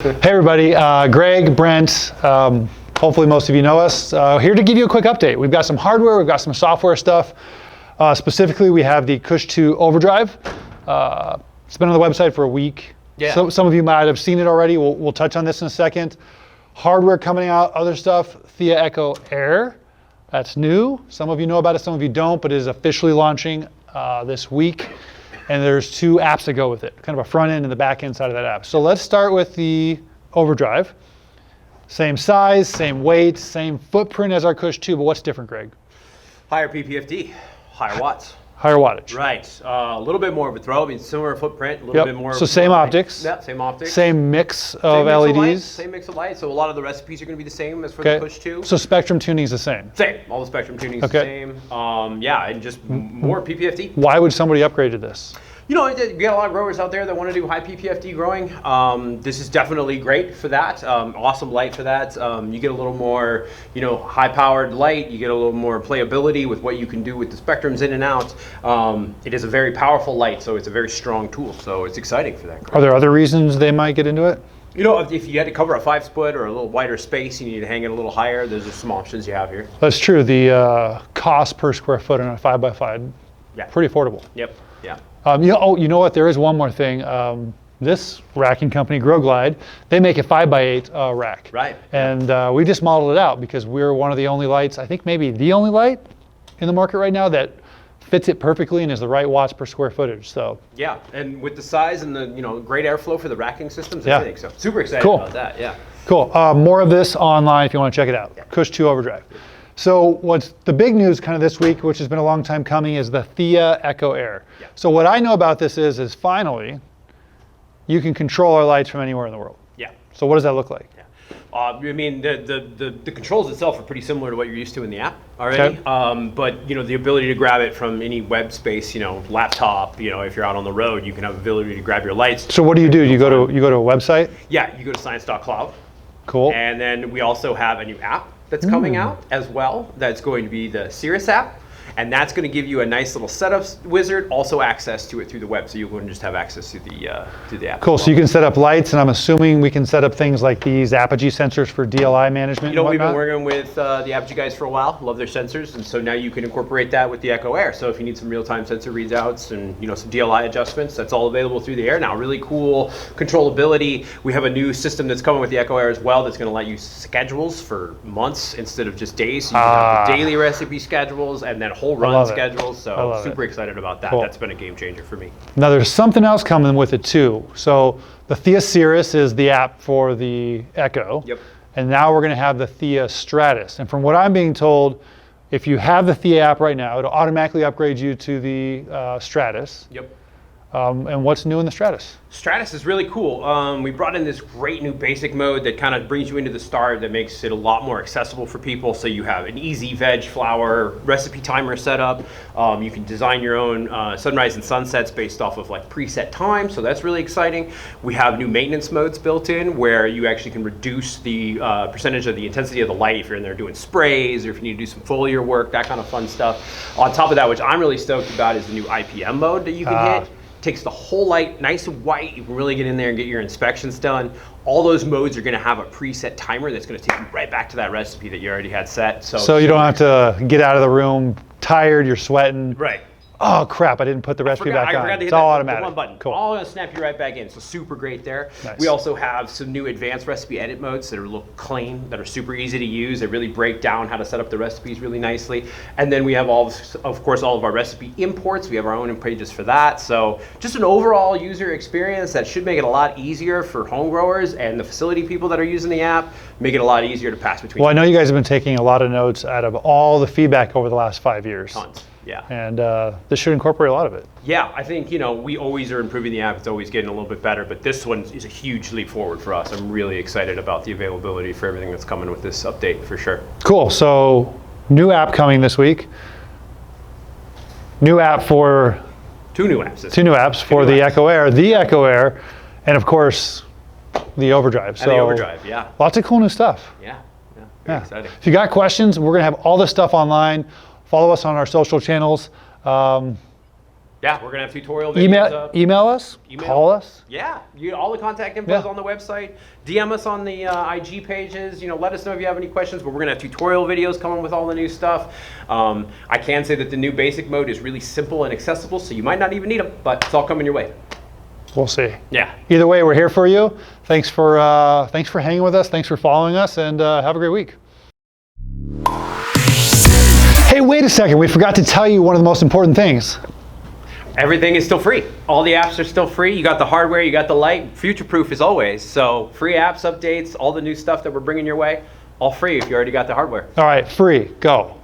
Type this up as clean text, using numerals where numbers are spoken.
Hey everybody, Greg, Brent, hopefully most of you know us. Here to give you a quick update. We've got some hardware, we've got some software stuff. Specifically, we have the Kush 2 Overdrive. It's been on the website for a week. Yeah. So some of you might have seen it already. We'll touch on this in a second. Hardware coming out, other stuff, Theia Echo Air. That's new. Some of you know about it, some of you don't, but it is officially launching this week. And there's two apps that go with it, kind of a front end and the back end side of that app. So let's start with the Overdrive. Same size, same weight, same footprint as our Kush 2, but what's different, Greg? Higher PPFD, higher watts. Higher wattage. Right, a little bit more of a throw, I mean similar footprint, a little bit more. So same optics. Yeah, same optics. Same mix of LEDs. Same mix of lights, so a lot of the recipes are going to be the same as for the Kush 2. So spectrum tuning is the same? Same, all the spectrum tuning is the same. Yeah, and just more PPFD. Why would somebody upgrade to this? You know, we got a lot of growers out there that want to do high PPFD growing. This is definitely great for that. Awesome light for that. You get a little more, high-powered light. You get a little more playability with what you can do with the spectrums in and out. It is a very powerful light, so it's a very strong tool. So it's exciting for that. Are there other reasons they might get into it? You know, if you had to cover a 5-split or a little wider space, you need to hang it a little higher. Those are some options you have here. That's true. The cost per square foot on a 5x5, pretty affordable. Yep. Yeah. You know what? There is one more thing. This racking company, GrowGlide, they make a 5x8 rack. Right. And we just modeled it out because we're one of the only lights, I think maybe the only light in the market right now that fits it perfectly and is the right watts per square footage. So yeah, and with the size and the great airflow for the racking systems and everything. So super excited about that. Yeah. Cool. More of this online if you want to check it out. Yeah. Kush 2 Overdrive. So what's the big news kind of this week, which has been a long time coming, is the Theia Echo Air. Yeah. So what I know about this is finally you can control our lights from anywhere in the world. Yeah. So what does that look like? Yeah. I mean, the controls itself are pretty similar to what you're used to in the app already. Okay. But the ability to grab it from any web space, laptop, if you're out on the road, you can have the ability to grab your lights. So what do? You go to a website? Yeah, you go to Scynce.Cloud. Cool. And then we also have a new app that's coming out as well. That's going to be the Cirrus app. And that's going to give you a nice little setup wizard, also access to it through the web, so you wouldn't just have access to the app. Cool. So you can set up lights, and I'm assuming we can set up things like these Apogee sensors for DLI management. We've been working with the Apogee guys for a while. Love their sensors, and so now you can incorporate that with the Echo Air. So if you need some real-time sensor readouts and some DLI adjustments, that's all available through the Air now. Really cool controllability. We have a new system that's coming with the Echo Air as well. That's going to let you schedules for months instead of just days. So you can have the daily recipe schedules and then whole run schedules, so super excited about that. Cool. That's been a game changer for me. Now there's something else coming with it too. So the Theia Cirrus is the app for the Echo. Yep. And now we're going to have the Theia Stratus. And from what I'm being told, if you have the Theia app right now, it'll automatically upgrade you to the Stratus. Yep. And what's new in the Stratus? Stratus is really cool. We brought in this great new basic mode that kind of brings you into the start, that makes it a lot more accessible for people. So you have an easy veg flower recipe timer setup. You can design your own sunrise and sunsets based off of like preset time. So that's really exciting. We have new maintenance modes built in where you actually can reduce the percentage of the intensity of the light if you're in there doing sprays or if you need to do some foliar work, that kind of fun stuff. On top of that, which I'm really stoked about, is the new IPM mode that you can hit. Takes the whole light nice and white. You can really get in there and get your inspections done. All those modes are going to have a preset timer that's going to take you right back to that recipe that you already had set. So you don't have to get out of the room tired, you're sweating. Right. Oh crap, I didn't put the recipe back on. It's all automatic. One button. Cool. All going to snap you right back in. So super great there. Nice. We also have some new advanced recipe edit modes that are look clean, that are super easy to use. They really break down how to set up the recipes really nicely. And then we have of course all of our recipe imports. We have our own pages for that. So just an overall user experience that should make it a lot easier for home growers and the facility people that are using the app. Make it a lot easier to pass between. Well, I know you guys have been taking a lot of notes out of all the feedback over the last 5 years. Tons. Yeah. And this should incorporate a lot of it. Yeah, I think, we always are improving the app. It's always getting a little bit better, but this one is a huge leap forward for us. I'm really excited about the availability for everything that's coming with this update for sure. Cool. So new app coming this week. New app for... Two new apps. Two new apps for the Echo Air, and of course, the Overdrive. And the Overdrive, yeah. Lots of cool new stuff. Yeah, very exciting. If you got questions, we're going to have all this stuff online. Follow us on our social channels. Yeah, we're gonna have tutorial videos up. Email us, call us. Yeah, all the contact info is on the website. DM us on the IG pages. Let us know if you have any questions. But we're gonna have tutorial videos coming with all the new stuff. I can say that the new basic mode is really simple and accessible, so you might not even need them, but it's all coming your way. We'll see. Yeah. Either way, we're here for you. Thanks for hanging with us. Thanks for following us, and have a great week. Hey, wait a second. We forgot to tell you one of the most important things. Everything is still free. All the apps are still free. You got the hardware, you got the light, future-proof as always. So free apps, updates, all the new stuff that we're bringing your way, all free if you already got the hardware. All right, free, go.